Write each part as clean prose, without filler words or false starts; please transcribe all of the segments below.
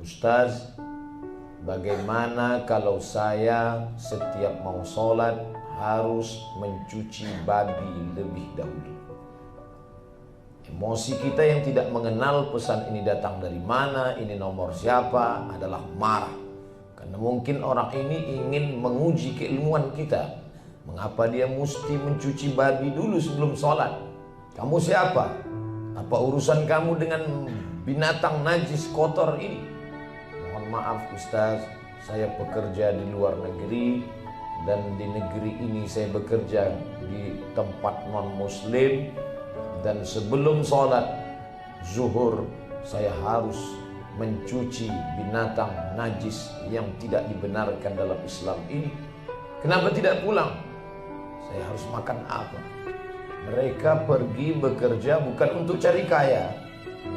Ustaz, bagaimana kalau saya setiap mau sholat harus mencuci babi lebih dahulu? Emosi kita yang tidak mengenal pesan ini datang dari mana, ini nomor siapa, adalah marah. Karena mungkin orang ini ingin menguji keilmuan kita. Mengapa dia mesti mencuci babi dulu sebelum sholat? Kamu siapa? Apa urusan kamu dengan binatang najis kotor ini? Mohon maaf Ustaz, saya bekerja di luar negeri, dan di negeri ini saya bekerja di tempat non muslim, dan sebelum sholat zuhur saya harus mencuci binatang najis yang tidak dibenarkan dalam Islam ini. Kenapa tidak pulang? Saya harus makan apa? Mereka pergi bekerja bukan untuk cari kaya,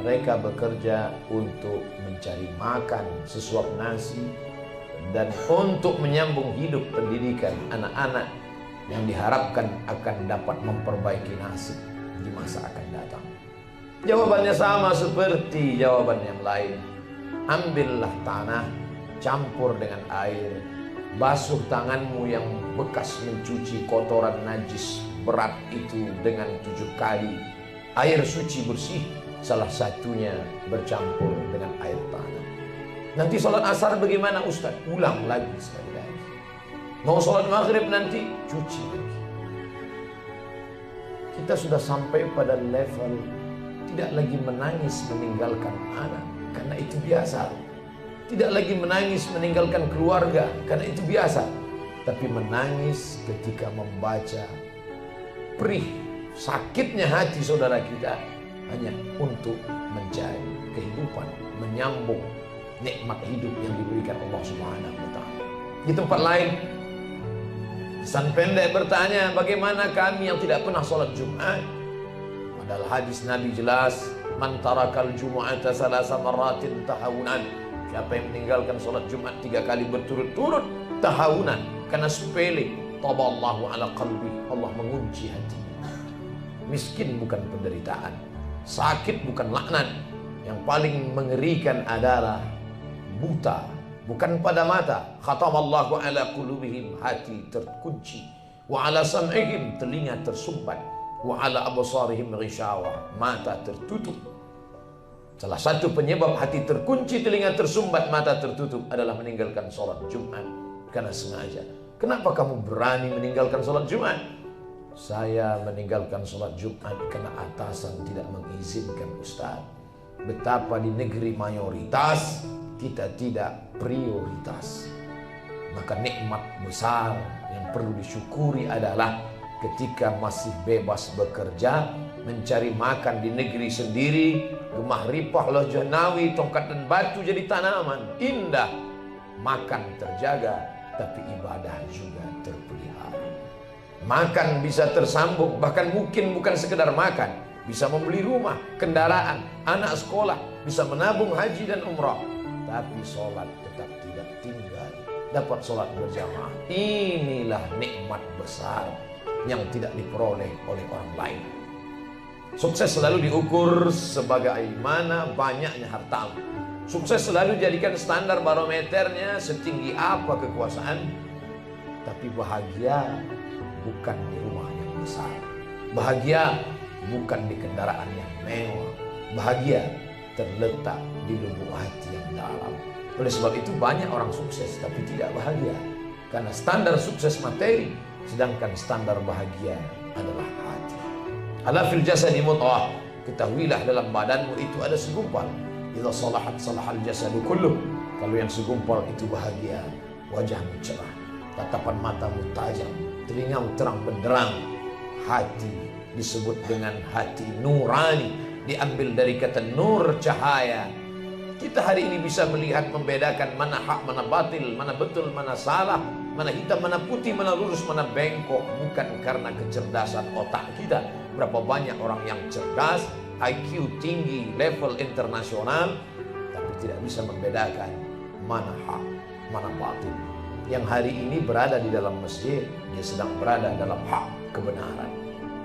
mereka bekerja untuk mencari makan sesuap nasi dan untuk menyambung hidup pendidikan anak-anak yang diharapkan akan dapat memperbaiki nasib di masa akan datang. Jawabannya sama seperti jawaban yang lain. Ambillah tanah, campur dengan air, basuh tanganmu yang bekas mencuci kotoran najis berat itu dengan 7 kali air suci bersih, salah satunya bercampur dengan air tanah. Nanti sholat asar bagaimana Ustaz? Ulang lagi sekali lagi. Mau sholat maghrib nanti cuci lagi. Kita sudah sampai pada level tidak lagi menangis meninggalkan anak, karena itu biasa. Tidak lagi menangis meninggalkan keluarga, karena itu biasa. Tapi menangis ketika membaca perih sakitnya hati saudara kita hanya untuk mencari kehidupan, menyambung nikmat hidup yang diberikan Allah Subhanahu wa Ta'ala. Di tempat lain, pesan pendek bertanya, bagaimana kami yang tidak pernah sholat Jumat? Padahal hadis Nabi jelas, man tarakal jumu'ata salasa marratin tahawunan. Siapa yang meninggalkan sholat Jumat 3 kali berturut-turut tahawunan, karena sepele, taballahu ala qalbi, Allah mengunci hatinya. Miskin bukan penderitaan, sakit bukan laknat. Yang paling mengerikan adalah buta, bukan pada mata. Khatamallahu ala qulubihim, hati terkunci. Wa ala sam'ihim, telinga tersumbat. Wa ala absarihim ghishawa, mata tertutup. Salah satu penyebab hati terkunci, telinga tersumbat, mata tertutup adalah meninggalkan sholat Jumat karena sengaja. Kenapa kamu berani meninggalkan sholat Jumat? Saya meninggalkan sholat Jumat karena atasan tidak mengizinkan Ustaz. Betapa di negeri mayoritas kita tidak prioritas. Maka nikmat besar yang perlu disyukuri adalah ketika masih bebas bekerja, mencari makan di negeri sendiri, gemah ripah loh janawi, tongkat dan batu jadi tanaman indah, makan terjaga, tapi ibadah juga terpelihara. Makan bisa tersambung, bahkan mungkin bukan sekedar makan, bisa membeli rumah, kendaraan, anak sekolah, bisa menabung haji dan umrah. Tapi sholat tetap tidak tinggal, dapat sholat berjamaah. Inilah nikmat besar yang tidak diperoleh oleh orang lain. Sukses selalu diukur sebagaimana banyaknya hartamu. Sukses selalu dijadikan standar barometernya setinggi apa kekuasaan. Tapi bahagia bukan di rumah yang besar, bahagia bukan di kendaraan yang mewah, bahagia terletak di lubuk hati yang dalam. Oleh sebab itu banyak orang sukses tapi tidak bahagia, karena standar sukses materi, sedangkan standar bahagia adalah hati. Ala fil jasadi mudghah, ketahuilah dalam badanmu itu ada segumpal. Idza salahat salahal jasadu kulluh. Kalau yang segumpal itu bahagia, wajahmu cerah, tatapan matamu tajam, telingamu terang benderang. Hati disebut dengan hati nurani, diambil dari kata nur, cahaya. Kita hari ini bisa melihat, membedakan mana hak, mana batil, mana betul, mana salah, mana hitam, mana putih, mana lurus, mana bengkok, bukan karena kecerdasan otak kita. Berapa banyak orang yang cerdas, IQ tinggi, level internasional, tapi tidak bisa membedakan mana hak, mana batil. Yang hari ini berada di dalam masjid, dia sedang berada dalam hak kebenaran.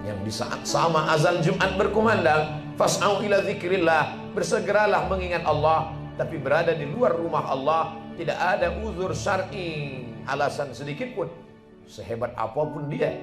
Yang di saat sama azan Jumat berkumandang, fas'au ila dzikrillah, bersegeralah mengingat Allah, tapi berada di luar rumah Allah, tidak ada uzur syar'i, alasan sedikit pun. Sehebat apapun dia,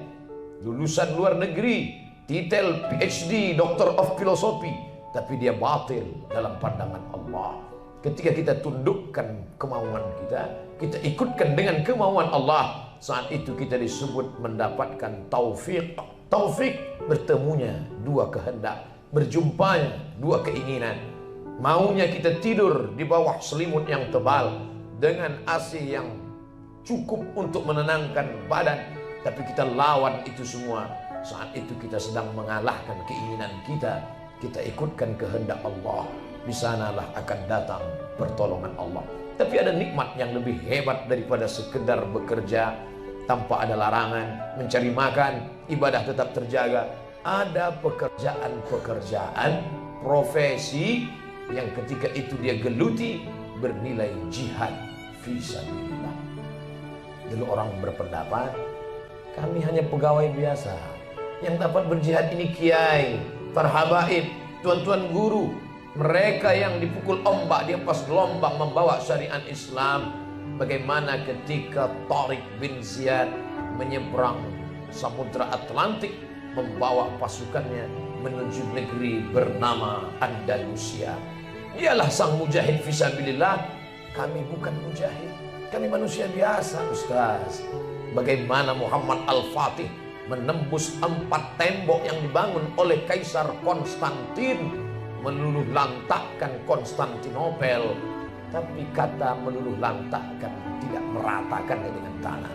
lulusan luar negeri, titel PhD, Doctor of Philosophy, tapi dia batil dalam pandangan Allah. Ketika kita tundukkan kemauan kita, kita ikutkan dengan kemauan Allah, saat itu kita disebut mendapatkan taufik. Taufik, bertemunya dua kehendak, berjumpanya dua keinginan. Maunya kita tidur di bawah selimut yang tebal dengan AC yang cukup untuk menenangkan badan, tapi kita lawan itu semua. Saat itu kita sedang mengalahkan keinginan kita. Kita ikutkan kehendak Allah, di sanalah akan datang pertolongan Allah. Tapi ada nikmat yang lebih hebat daripada sekedar bekerja tanpa ada larangan, mencari makan, ibadah tetap terjaga. Ada pekerjaan-pekerjaan, profesi yang ketika itu dia geluti bernilai jihad fisabilillah. Dulu orang berpendapat kami hanya pegawai biasa, yang dapat berjihad ini kiai, para habaib, tuan-tuan guru, mereka yang dipukul ombak di ampas gelombang membawa syariat Islam. Bagaimana ketika Tariq bin Ziyad menyeberang Samudra Atlantik membawa pasukannya menuju negeri bernama Andalusia. Dialah sang mujahid fisabilillah. Kami bukan mujahid, kami manusia biasa, Ustaz. Bagaimana Muhammad Al-Fatih menembus 4 tembok yang dibangun oleh Kaisar Konstantin, meluluh lantakkan Konstantinopel. Tapi kata meluluh lantakkan tidak meratakannya dengan tanah.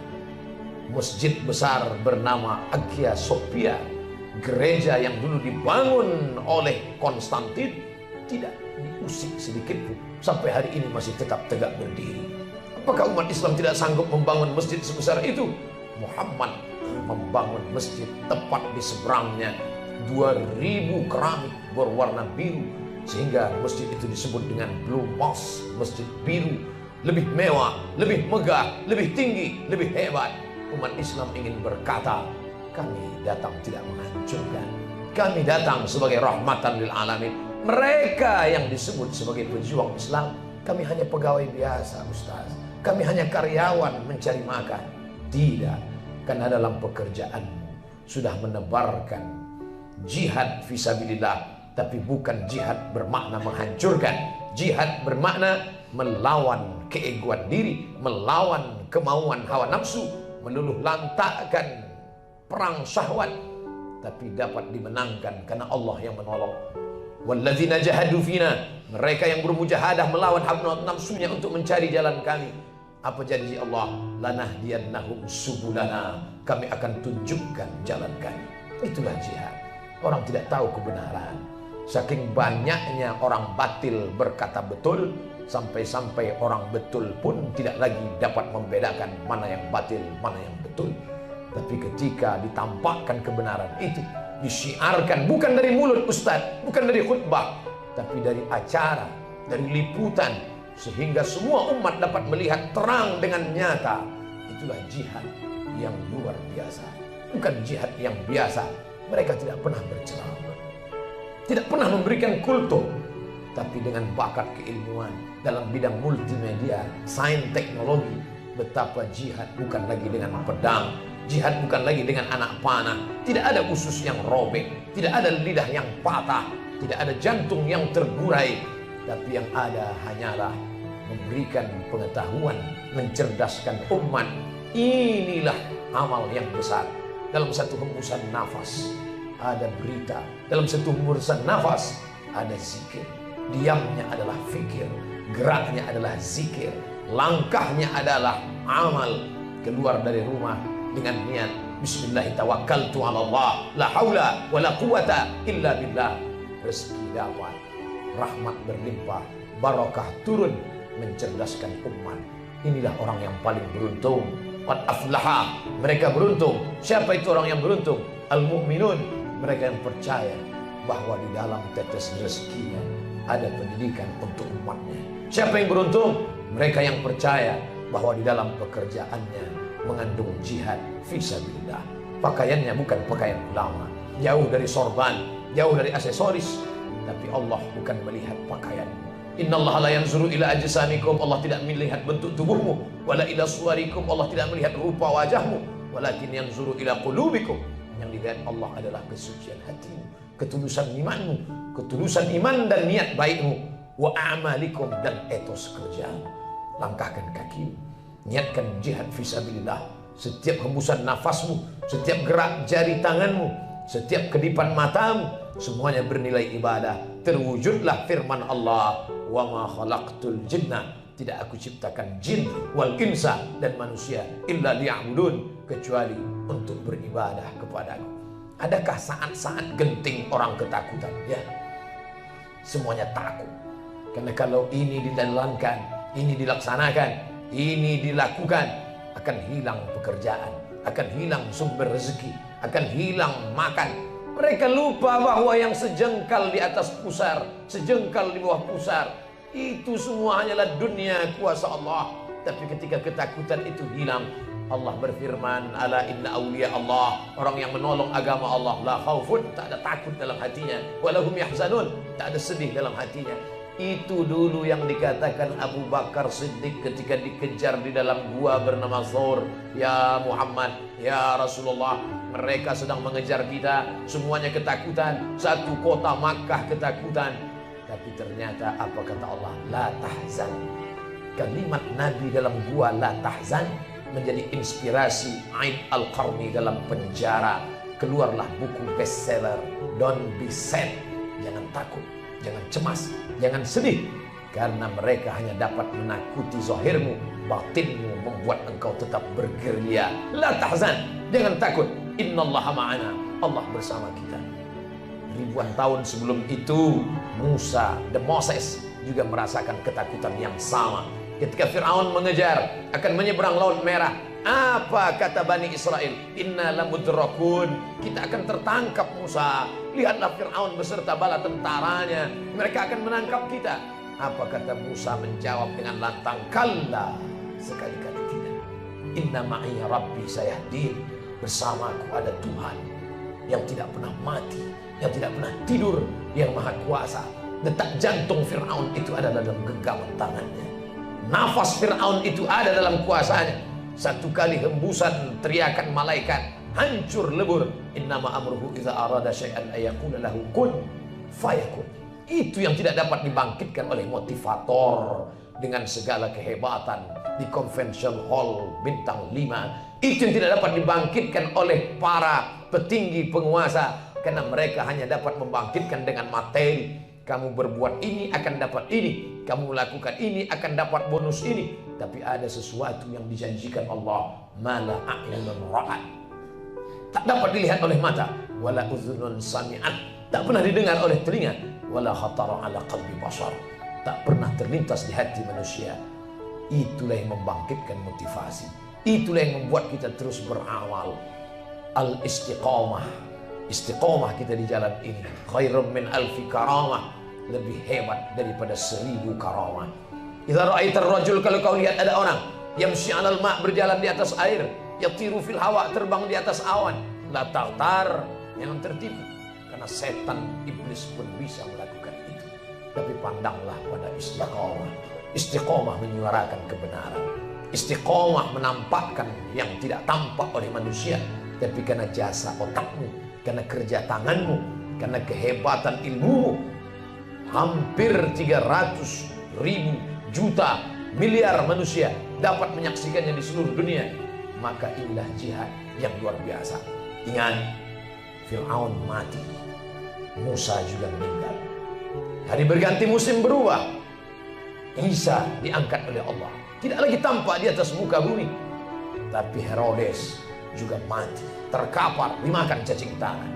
Masjid besar bernama Hagia Sophia, gereja yang dulu dibangun oleh Konstantin, tidak diusik sedikit pun, sampai hari ini masih tetap tegak berdiri. Apakah umat Islam tidak sanggup membangun masjid sebesar itu? Muhammad membangun masjid tepat di seberangnya 2000 keramik berwarna biru, sehingga masjid itu disebut dengan Blue Mosque, masjid biru. Lebih mewah, lebih megah, lebih tinggi, lebih hebat. Umat Islam ingin berkata, kami datang tidak menghancurkan, kami datang sebagai rahmatan lil alamin. Mereka yang disebut sebagai pejuang Islam, kami hanya pegawai biasa, Ustaz, kami hanya karyawan mencari makan. Tidak, karena dalam pekerjaanmu sudah menebarkan jihad fisabilillah. Tapi bukan jihad bermakna menghancurkan. Jihad bermakna melawan keegoan diri, melawan kemauan hawa nafsu, meluluh lantakkan perang syahwat, tapi dapat dimenangkan karena Allah yang menolong. Walladzina jahadu fina, mereka yang bermujahadah melawan hawa nafsunya untuk mencari jalan kami. Apa janji Allah? Lanahdiyannahum subulana, kami akan tunjukkan jalan kami. Itulah jihad. Orang tidak tahu kebenaran. Saking banyaknya orang batil berkata betul, sampai-sampai orang betul pun tidak lagi dapat membedakan mana yang batil, mana yang betul. Tapi ketika ditampakkan kebenaran itu, disiarkan bukan dari mulut ustaz, bukan dari khutbah, tapi dari acara, dari liputan, sehingga semua umat dapat melihat terang dengan nyata. Itulah jihad yang luar biasa. Bukan jihad yang biasa. Mereka tidak pernah berceramah, tidak pernah memberikan kultum, tapi dengan bakat keilmuan dalam bidang multimedia, sains, teknologi. Betapa jihad bukan lagi dengan pedang, jihad bukan lagi dengan anak panah. Tidak ada usus yang robek, tidak ada lidah yang patah, tidak ada jantung yang terburai. Tapi yang ada hanyalah memberikan pengetahuan, mencerdaskan umat. Inilah amal yang besar. Dalam satu hembusan nafas ada berita, dalam satu hembusan nafas ada zikir. Diamnya adalah fikir, geraknya adalah zikir, langkahnya adalah amal. Keluar dari rumah dengan niat bismillah tawakkaltu ala Allah, la haula wala quwata illa billah. Rezeki dapat, rahmat berlimpah, barakah turun, mencerdaskan umat. Inilah orang yang paling beruntung. Qad aflaha, mereka beruntung. Siapa itu orang yang beruntung? Al-mu'minun, mereka yang percaya bahwa di dalam tetes rezekinya ada pendidikan untuk umatnya. Siapa yang beruntung? Mereka yang percaya bahwa di dalam pekerjaannya mengandung jihad fisabilillah. Pakaiannya bukan pakaian ulama, jauh dari sorban, jauh dari aksesoris. Tapi Allah bukan melihat pakaianmu, Innallaha la yanzuru ila ajsamikum, Allah tidak melihat bentuk tubuhmu, wala ila suwarikum, Allah tidak melihat rupa wajahmu, walakin yanzuru ila qulubikum, yang dilihat Allah adalah kesucian hatimu, ketulusan imanmu, ketulusan iman dan niat baikmu, wa a'malikum, dan etos kerjamu. Langkahkan kakimu, niatkan jihad fisabilillah. Setiap hembusan nafasmu, setiap gerak jari tanganmu, setiap kedipan matamu, semuanya bernilai ibadah. Terwujudlah firman Allah, wa ma khalaqtul jinna, tidak aku ciptakan jin wal insa, dan manusia, illa liya'budun, kecuali untuk beribadah kepadaku. Adakah saat-saat genting orang ketakutan? Ya, semuanya takut. Karena kalau ini dijalankan, ini dilaksanakan, ini dilakukan, akan hilang pekerjaan, akan hilang sumber rezeki, akan hilang makan. Mereka lupa bahwa yang sejengkal di atas pusar, sejengkal di bawah pusar, itu semua hanyalah dunia kuasa Allah. Tapi ketika ketakutan itu hilang, Allah berfirman, ala inna awliya Allah, orang yang menolong agama Allah, la khaufun, tak ada takut dalam hatinya, walahum yahzanun, tak ada sedih dalam hatinya. Itu dulu yang dikatakan Abu Bakar Siddiq ketika dikejar di dalam gua bernama Thawr. Ya Muhammad, ya Rasulullah, mereka sedang mengejar kita, semuanya ketakutan, satu kota Makkah ketakutan. Tapi ternyata apa kata Allah? La tahzan. Kalimat Nabi dalam gua la tahzan menjadi inspirasi Aid Al-Qarni dalam penjara. Keluarlah buku bestseller, Don't Be Sad, jangan takut, jangan cemas, jangan sedih, karena mereka hanya dapat menakuti zahirmu, batinmu membuat engkau tetap bergerilya. La tahzan, jangan takut, innallaha ma'ana, Allah bersama kita. Ribuan tahun sebelum itu, Musa, the Moses, juga merasakan ketakutan yang sama. Ketika Fir'aun mengejar, akan menyeberang Laut Merah, apa kata Bani Israel? Inna lamudrakun, kita akan tertangkap Musa. Lihatlah Fir'aun beserta bala tentaranya, mereka akan menangkap kita. Apa kata Musa menjawab dengan lantang? Kalla, sekali-kali tidak. Inna ma'i rabbi sayahdin, bersamaku ada Tuhan yang tidak pernah mati, yang tidak pernah tidur, yang maha kuasa. Detak jantung Fir'aun itu ada dalam genggaman tangannya. Nafas Fir'aun itu ada dalam kuasanya. Satu kali hembusan teriakan malaikat, hancur lebur. Innama amruhu idza arada syai'an ayaqula lahu kun fayakun. Itu yang tidak dapat dibangkitkan oleh motivator dengan segala kehebatan di convention hall bintang 5. Itu yang tidak dapat dibangkitkan oleh para petinggi penguasa, karena mereka hanya dapat membangkitkan dengan materi. Kamu berbuat ini akan dapat ini, kamu melakukan ini akan dapat bonus ini. Tapi ada sesuatu yang dijanjikan Allah, mala a'yunun ra'at, tak dapat dilihat oleh mata, wala udhunun sami'at, tak pernah didengar oleh telinga, wala khatara ala qalbi bashar, tak pernah terlintas di hati manusia. Itulah yang membangkitkan motivasi, itulah yang membuat kita terus beramal. Al-istiqamah, istiqamah kita di jalan ini, khairum min alfi karamah, lebih hebat daripada 1000 karamah. Idza ra'aitar rajul, kalau kau lihat ada orang yamshi 'alal ma', berjalan di atas air, yatiru fil hawa, terbang di atas awan, la taghtar, jangan tertipu, karena setan iblis pun bisa melakukan itu. Tapi pandanglah pada istiqamah. Istiqamah menyuarakan kebenaran, istiqamah menampakkan yang tidak tampak oleh manusia, tapi karena jasa otakmu, karena kerja tanganmu, karena kehebatan ilmumu. Hampir 300.000 juta miliar manusia dapat menyaksikannya di seluruh dunia. Maka inilah jihad yang luar biasa. Ingat, Fir'aun mati, Musa juga meninggal. Hari berganti musim berubah, Isa diangkat oleh Allah, tidak lagi tampak di atas muka bumi. Tapi Herodes juga mati, terkapar dimakan cacing tanah.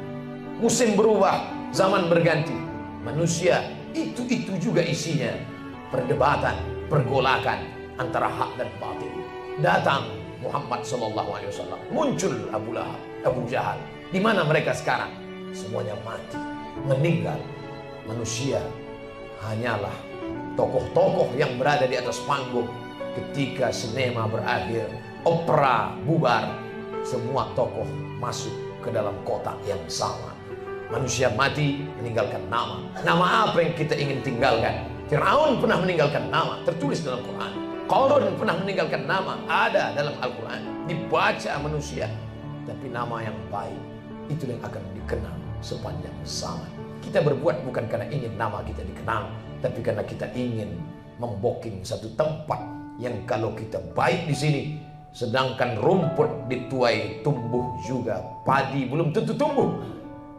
Musim berubah, zaman berganti, manusia itu juga isinya perdebatan, pergolakan antara hak dan batil. Datang Muhammad SAW, muncul Abu Lahab, Abu Jahal. Di mana mereka sekarang? Semuanya mati, meninggal. Manusia hanyalah tokoh-tokoh yang berada di atas panggung. Ketika sinema berakhir, opera bubar, semua tokoh masuk ke dalam kotak yang sama. Manusia mati, meninggalkan nama. Nama apa yang kita ingin tinggalkan? Firaun pernah meninggalkan nama, tertulis dalam Quran. Qarun pernah meninggalkan nama, ada dalam Al-Quran, dibaca manusia. Tapi nama yang baik, itu yang akan dikenal sepanjang zaman. Kita berbuat bukan karena ingin nama kita dikenal, tapi karena kita ingin memboking satu tempat yang kalau kita baik di sini, sedangkan rumput dituai tumbuh juga, padi belum tentu tumbuh.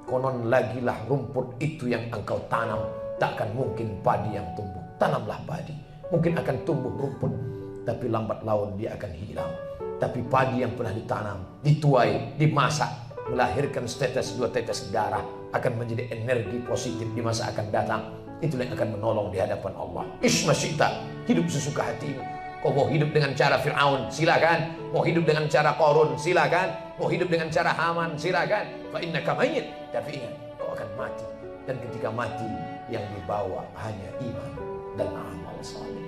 Konon lagilah rumput itu yang engkau tanam, takkan mungkin padi yang tumbuh. Tanamlah padi, mungkin akan tumbuh rumput, tapi lambat laun dia akan hilang. Tapi padi yang pernah ditanam, dituai, dimasak, melahirkan setetes dua tetes darah, akan menjadi energi positif di masa akan datang. Itulah yang akan menolong di hadapan Allah. Ismasyita, hidup sesuka hatimu. Kau mau hidup dengan cara Fir'aun, silakan. Mau hidup dengan cara Qarun, silakan. Mau hidup dengan cara Haman, silakan. Fa innaka mayyit. Tapi ingat, kau akan mati. Dan ketika mati, yang dibawa hanya iman dan amal saleh.